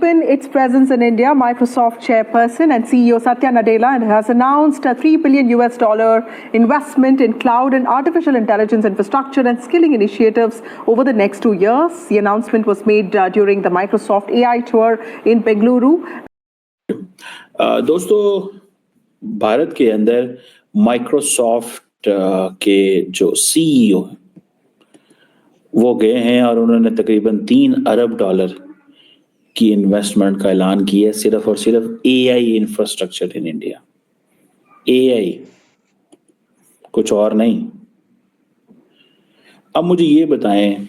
deepen its presence in India, Microsoft chairperson and CEO Satya Nadella has announced a $3 billion investment in cloud and artificial intelligence infrastructure and skilling initiatives over the next 2 years. The announcement was made during the Microsoft AI tour in Bengaluru. दोस्तों, भारत के अंदर Microsoft के जो CEO हैं वो गए हैं और उन्होंने तकरीबन $3 अरब की इन्वेस्टमेंट का ऐलान किया है सिर्फ और सिर्फ AI infrastructure in India. AI, कुछ और नहीं। अब मुझे ये बताएं,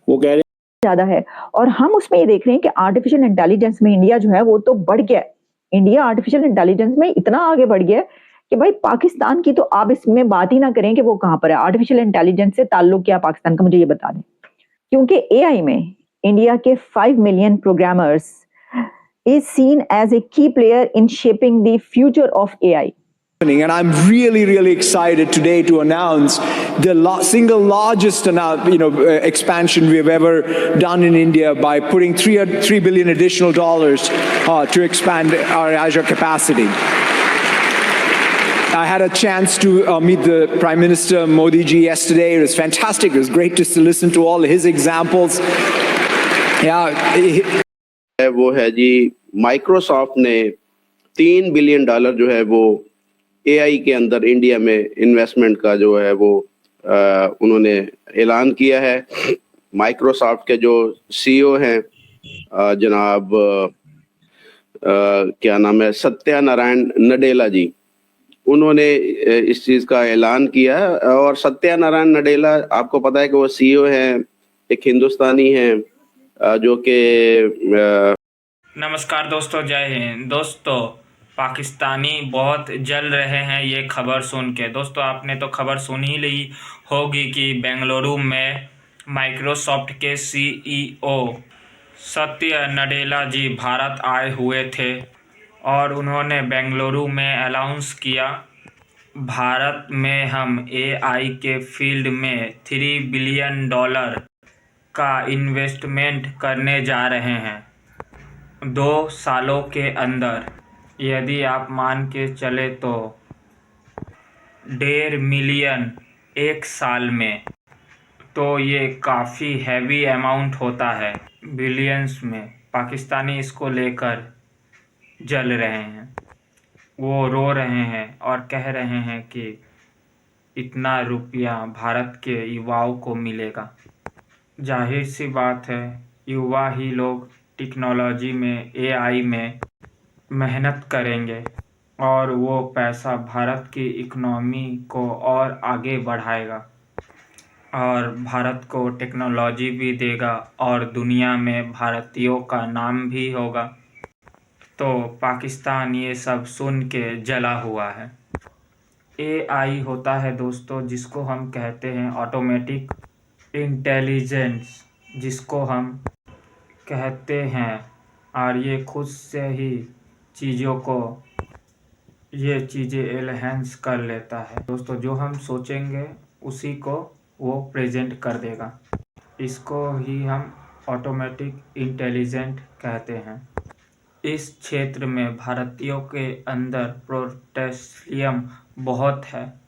वो कह रहे हैं ज्यादा है और हम उसमें ये देख रहे हैं कि आर्टिफिशियल इंटेलिजेंस में इंडिया जो है वो तो बढ़ गया है। इंडिया आर्टिफिशियल इंटेलिजेंस में इतना आगे बढ़ गया है कि भाई पाकिस्तान की तो आप इसमें बात ही ना करें कि वो कहां पर है। आर्टिफिशियल इंटेलिजेंस से ताल्लुक क्या पाकिस्तान का, मुझे ये बता दें। क्योंकि एआई में इंडिया के 5 million programmers is seen as a key player in shaping the future of AI. And I'm really excited today to announce the single largest expansion we have ever done in India by putting $3 billion additional dollars to expand our Azure capacity. I had a chance to meet the Prime Minister Modi ji yesterday. It was fantastic. It was great to listen to all his examples. वो है जी, Microsoft ने $3 billion जो है वो AI के अंदर India में investment का जो है वो उन्होंने ऐलान किया है। माइक्रोसॉफ्ट के जो सीईओ हैं जनाब क्या नाम है, सत्या नारायण नडेला जी, उन्होंने इस चीज़ का ऐलान किया। और सत्या नारायण नडेला, आपको पता है कि वो सीईओ हैं, एक हिंदुस्तानी हैं जो कि नमस्कार दोस्तों, जय हिंद। दोस्तों, पाकिस्तानी बहुत जल रहे हैं ये खबर सुन के। दोस्तों, आपने तो खबर सुन ही ली होगी कि बेंगलुरु में माइक्रोसॉफ्ट के सीईओ सत्या नडेला जी भारत आए हुए थे और उन्होंने बेंगलुरु में अनाउंस किया, भारत में हम एआई के फील्ड में $3 बिलियन का इन्वेस्टमेंट करने जा रहे हैं 2 सालों के अंदर। यदि आप मान के चले तो $1.5 मिलियन 1 साल में, तो ये काफ़ी हैवी अमाउंट होता है। बिलियंस में पाकिस्तानी इसको लेकर जल रहे हैं, वो रो रहे हैं और कह रहे हैं कि इतना रुपया भारत के युवाओं को मिलेगा। जाहिर सी बात है, युवा ही लोग टेक्नोलॉजी में, एआई में मेहनत करेंगे और वो पैसा भारत की इकोनॉमी को और आगे बढ़ाएगा और भारत को टेक्नोलॉजी भी देगा और दुनिया में भारतीयों का नाम भी होगा। तो पाकिस्तान ये सब सुन के जला हुआ है। एआई होता है दोस्तों जिसको हम कहते हैं ऑटोमेटिक इंटेलिजेंस, जिसको हम कहते हैं, और ये खुद से ही चीज़ों को, ये चीज़ें एनहांस कर लेता है। दोस्तों, जो हम सोचेंगे उसी को वो प्रेजेंट कर देगा। इसको ही हम ऑटोमेटिक इंटेलिजेंट कहते हैं। इस क्षेत्र में भारतीयों के अंदर पोटेंशियम बहुत है।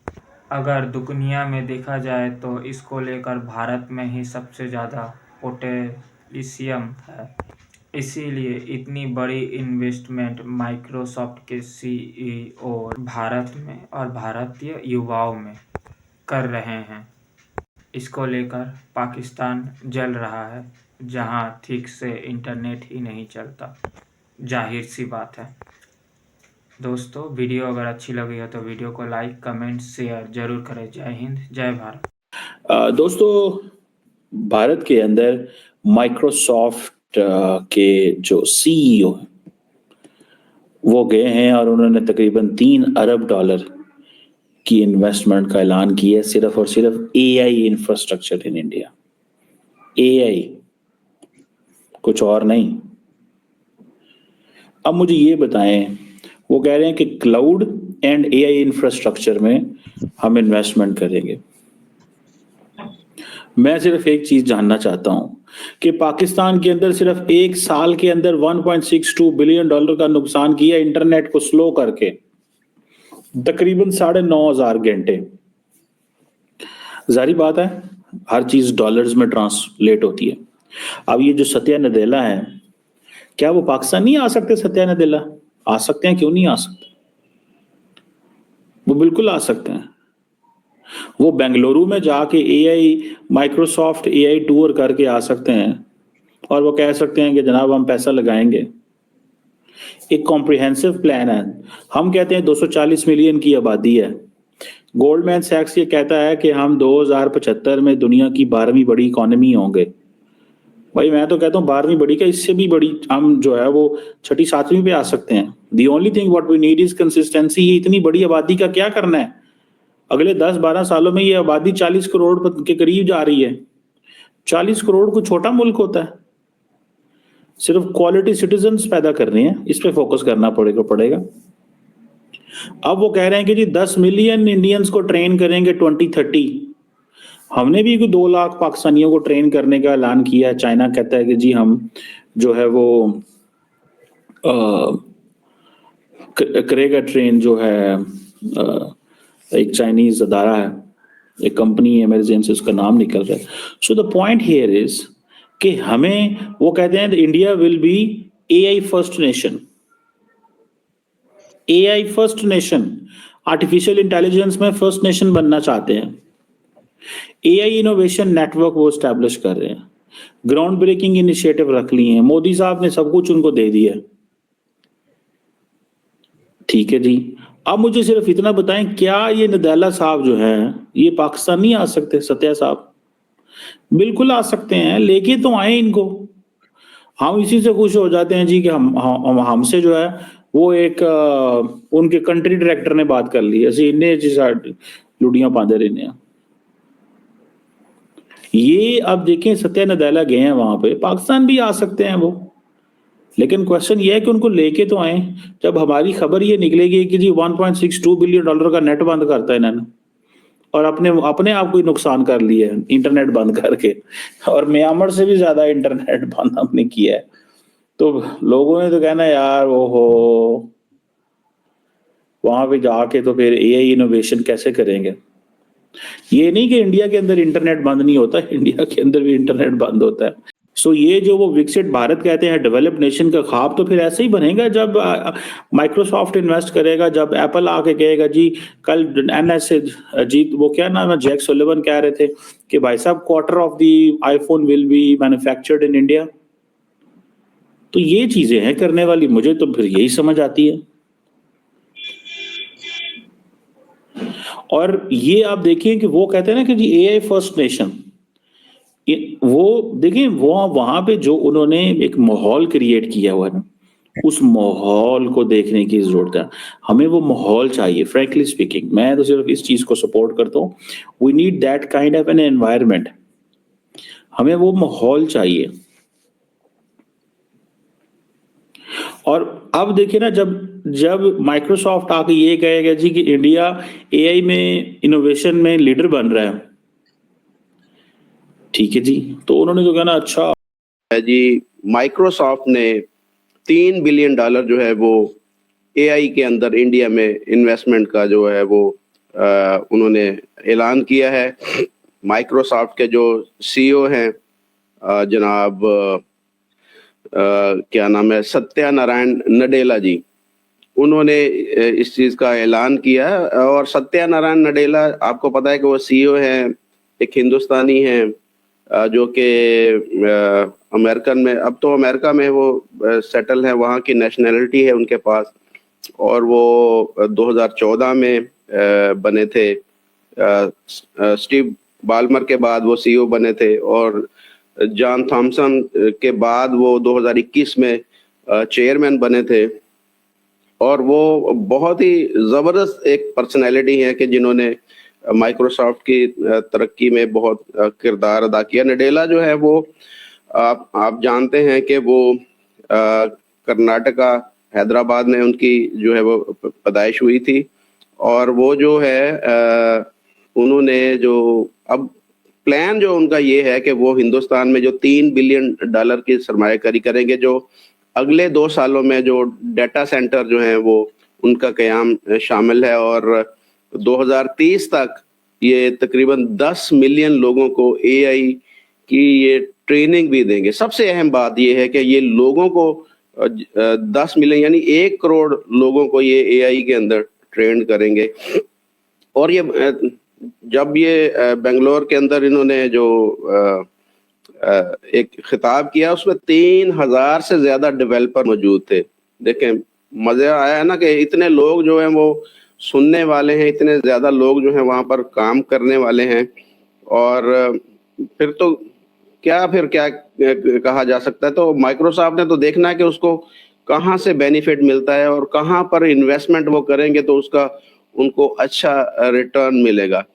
अगर दुनिया में देखा जाए तो इसको लेकर भारत में ही सबसे ज़्यादा पोटेंशियम है। इसीलिए इतनी बड़ी इन्वेस्टमेंट माइक्रोसॉफ्ट के सीईओ भारत में और भारतीय युवाओं में कर रहे हैं। इसको लेकर पाकिस्तान जल रहा है, जहां ठीक से इंटरनेट ही नहीं चलता। जाहिर सी बात है। दोस्तों, वीडियो अगर अच्छी लगी हो तो वीडियो को लाइक, कमेंट, शेयर जरूर करें। जय हिंद, जय भारत। दोस्तों, भारत के अंदर माइक्रोसॉफ्ट के जो सीईओ हैं वो गए हैं और उन्होंने तकरीबन $3 अरब की इन्वेस्टमेंट का ऐलान किया है सिर्फ और सिर्फ AI infrastructure in India. AI, कुछ और नहीं। अब मुझे ये बताएं, वो कह रहे हैं कि क्लाउड एंड एआई इंफ्रास्ट्रक्चर में हम इन्वेस्टमेंट करेंगे। मैं सिर्फ एक चीज जानना चाहता हूं कि पाकिस्तान के अंदर सिर्फ एक साल के अंदर 1.62 बिलियन डॉलर का नुकसान किया इंटरनेट को स्लो करके, तकरीबन 9,500 घंटे। जारी बात है हर चीज डॉलर्स में ट्रांसलेट होती है। अब ये जो सत्या नदेला है, क्या वो पाकिस्तान नहीं आ सकते? सत्या नदेला आ सकते हैं, क्यों नहीं आ सकते? वो बिल्कुल आ सकते हैं। वो बेंगलुरु में जाके एआई माइक्रोसॉफ्ट एआई टूर करके आ सकते हैं और वो कह सकते हैं कि जनाब हम पैसा लगाएंगे। एक कॉम्प्रिहेंसिव प्लान है। हम कहते हैं 240 मिलियन की आबादी है। गोल्डमैन सैक्स ये कहता है कि हम 2075 में दुनिया की 12वीं बड़ी इकोनॉमी होंगे। भाई मैं तो कहता हूँ 12वीं बड़ी का इससे भी बड़ी हम जो है वो 6ठी 7वीं पे आ सकते हैं। The only thing what we need is consistency. इतनी बड़ी आबादी का क्या करना है? अगले 10-12 सालों में ये आबादी 40 करोड़ के करीब जा रही है। 40 करोड़ को छोटा मुल्क होता है। सिर्फ क्वालिटी सिटीजन्स पैदा करने हैं, इस पे फोकस करना पड़ेगा। अब वो कह रहे हैं कि जी 10 मिलियन इंडियंस को ट्रेन करेंगे 2030। हमने भी 2 लाख पाकिस्तानियों को ट्रेन करने का ऐलान किया है। चाइना कहता है कि जी हम जो है वो करेगा ट्रेन जो है एक चाइनीज अदारा है, एक कंपनी है, मेरे जहन से उसका नाम निकल रहा है। So the point here is कि हमें वो कहते हैं India will be AI first nation. AI first nation, artificial intelligence में फर्स्ट नेशन बनना चाहते हैं। एआई इनोवेशन नेटवर्क वो स्टैब्लिश कर रहे हैं। ग्राउंड ब्रेकिंग इनिशिएटिव रख लिए हैं। मोदी साहब ने सब कुछ उनको दे दिया। ठीक है जी। अब मुझे सिर्फ इतना बताएं, क्या ये नदेला साहब जो हैं ये पाकिस्तान नहीं आ सकते? सत्या साहब बिल्कुल आ सकते हैं, लेके तो आए इनको। हम इसी से खुश हो जाते हैं जी कि हमसे जो है वो एक उनके कंट्री डायरेक्टर ने बात कर ली, ऐसे इन्हें जी लुडियां पादे रहने। ये अब देखें सत्या नदेला गए हैं वहां पे, पाकिस्तान भी आ सकते हैं वो, लेकिन क्वेश्चन ये है कि उनको लेके तो आए। जब हमारी खबर ये निकलेगी कि जी 1.62 बिलियन डॉलर का नेट बंद करता है इन्होंने और अपने आप को ही नुकसान कर लिया है इंटरनेट बंद करके, और म्यांमार से भी ज्यादा इंटरनेट बंद हमने किया है, तो लोगों ने तो कहना यार ओहो, वहां पे जाके तो फिर एआई इनोवेशन कैसे करेंगे। ये नहीं कि इंडिया के अंदर इंटरनेट बंद नहीं होता, इंडिया के अंदर भी इंटरनेट बंद होता है। सो ये जो वो विकसित भारत कहते हैं डेवलप्ड नेशन का ख्वाब, तो फिर ऐसे ही बनेगा जब माइक्रोसॉफ्ट इन्वेस्ट करेगा, जब एप्पल आके कहेगा जी कल एनएसए जी वो क्या नाम है जैक सुलिवन कह रहे थे कि भाई साहब quarter of the iPhone will be manufactured in India. तो ये चीजें हैं करने वाली, मुझे तो फिर यही समझ आती है। और ये आप देखिए कि वो कहते हैं ना कि जी एआई फर्स्ट नेशन, वो देखिए वो वहां पे जो उन्होंने एक माहौल क्रिएट किया हुआ है ना, उस माहौल को देखने की जरूरत है। हमें वो माहौल चाहिए। फ्रैंकली स्पीकिंग मैं तो सिर्फ इस चीज को सपोर्ट करता हूँ। We need that kind of an environment. हमें वो माहौल चाहिए। और अब देखिए ना, जब माइक्रोसॉफ्ट आके ये कहेगा जी कि इंडिया एआई में इनोवेशन में लीडर बन रहा है, ठीक है जी, तो उन्होंने तो कहना अच्छा है जी। माइक्रोसॉफ्ट ने 3 बिलियन डॉलर जो है वो एआई के अंदर इंडिया में इन्वेस्टमेंट का जो है वो उन्होंने ऐलान किया है। माइक्रोसॉफ्ट के जो सीईओ हैं जनाब क्या नाम है, सत्यानारायण नडेला जी, उन्होंने इस चीज़ का ऐलान किया। और सत्यानारायण नडेला आपको पता है कि वो सीईओ हैं, एक हिंदुस्तानी हैं जो कि अमेरिकन में, अब तो अमेरिका में वो सेटल है, वहाँ की नेशनैलिटी है उनके पास। और वो 2014 में बने थे। स्टीव बाल्मर के बाद वो सीईओ बने थे, और जॉन थॉमसन के बाद वो 2021 में चेयरमैन बने थे। और वो बहुत ही ज़बरदस्त एक पर्सनैलिटी है कि जिन्होंने माइक्रोसॉफ्ट की तरक्की में बहुत किरदार अदा किया। नडेला जो है वो आप जानते हैं कि वो कर्नाटका हैदराबाद में उनकी जो है वो पैदाइश हुई थी। और वो जो है उन्होंने जो अब प्लान जो उनका ये है कि वो हिंदुस्तान में जो $3 बिलियन की सरमायाकारी करेंगे, जो अगले 2 सालों में जो डाटा सेंटर जो हैं वो उनका क़याम शामिल है, और 2030 तक ये तकरीबन 10 मिलियन लोगों को एआई की ये ट्रेनिंग भी देंगे। सबसे अहम बात ये है कि ये लोगों को 10 मिलियन यानी 1 करोड़ लोगों को ये एआई के अंदर ट्रेन करेंगे। और ये जब ये बेंगलोर के अंदर इन्होंने जो एक खिताब किया, उसमें 3000 से ज्यादा डेवलपर मौजूद थे। देखें, मजा आया है ना कि इतने लोग जो हैं वो सुनने वाले हैं, इतने ज्यादा लोग जो हैं वहां पर काम करने वाले हैं। और फिर तो क्या कहा जा सकता है। तो माइक्रोसॉफ्ट ने तो देखना है कि उसको कहाँ से बेनिफिट मिलता है और कहाँ पर इन्वेस्टमेंट वो करेंगे तो उसका उनको अच्छा रिटर्न मिलेगा।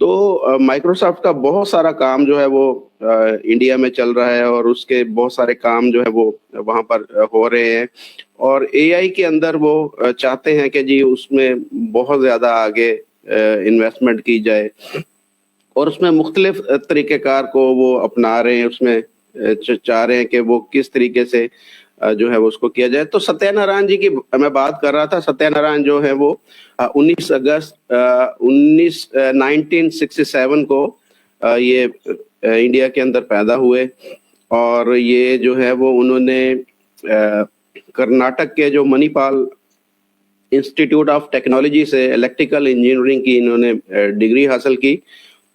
तो माइक्रोसॉफ्ट का बहुत सारा काम जो है वो इंडिया में चल रहा है, और उसके बहुत सारे काम जो है वो वहाँ पर हो रहे हैं। और एआई के अंदर वो चाहते हैं कि जी उसमें बहुत ज़्यादा आगे इन्वेस्टमेंट की जाए, और उसमें मुख्तलिफ तरीक़ेकार को वो अपना रहे हैं। उसमें चाह रहे हैं कि वो किस तरीके से जो है वो उसको किया जाए। तो सत्यनारायण जी की मैं बात कर रहा था। सत्यनारायण जो है वो 19 अगस्त 1967 को ये इंडिया के अंदर पैदा हुए, और ये जो है वो उन्होंने कर्नाटक के जो मणिपाल इंस्टीट्यूट ऑफ टेक्नोलॉजी से इलेक्ट्रिकल इंजीनियरिंग की इन्होंने डिग्री हासिल की।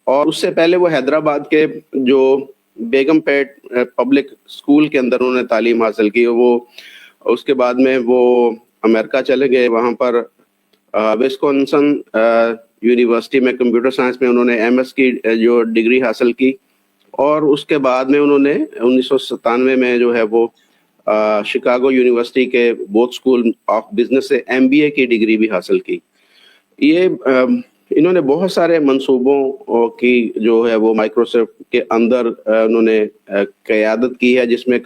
और उससे पहले वो हैदराबाद के जो बेगमपेट पब्लिक स्कूल के अंदर उन्होंने तालीम हासिल की। वो उसके बाद में वो अमेरिका चले गए, वहाँ पर विस्कॉन्सिन यूनिवर्सिटी में कंप्यूटर साइंस में उन्होंने एमएस की जो डिग्री हासिल की। और उसके बाद में उन्होंने 1997 में जो है वो शिकागो यूनिवर्सिटी के बोथ स्कूल ऑफ बिजनेस से एमबीए की डिग्री भी हासिल की। ये इन्होंने बहुत सारे मंसूबों की जो है वो माइक्रोसॉफ्ट के अंदर उन्होंने क़यादत की है, जिसमें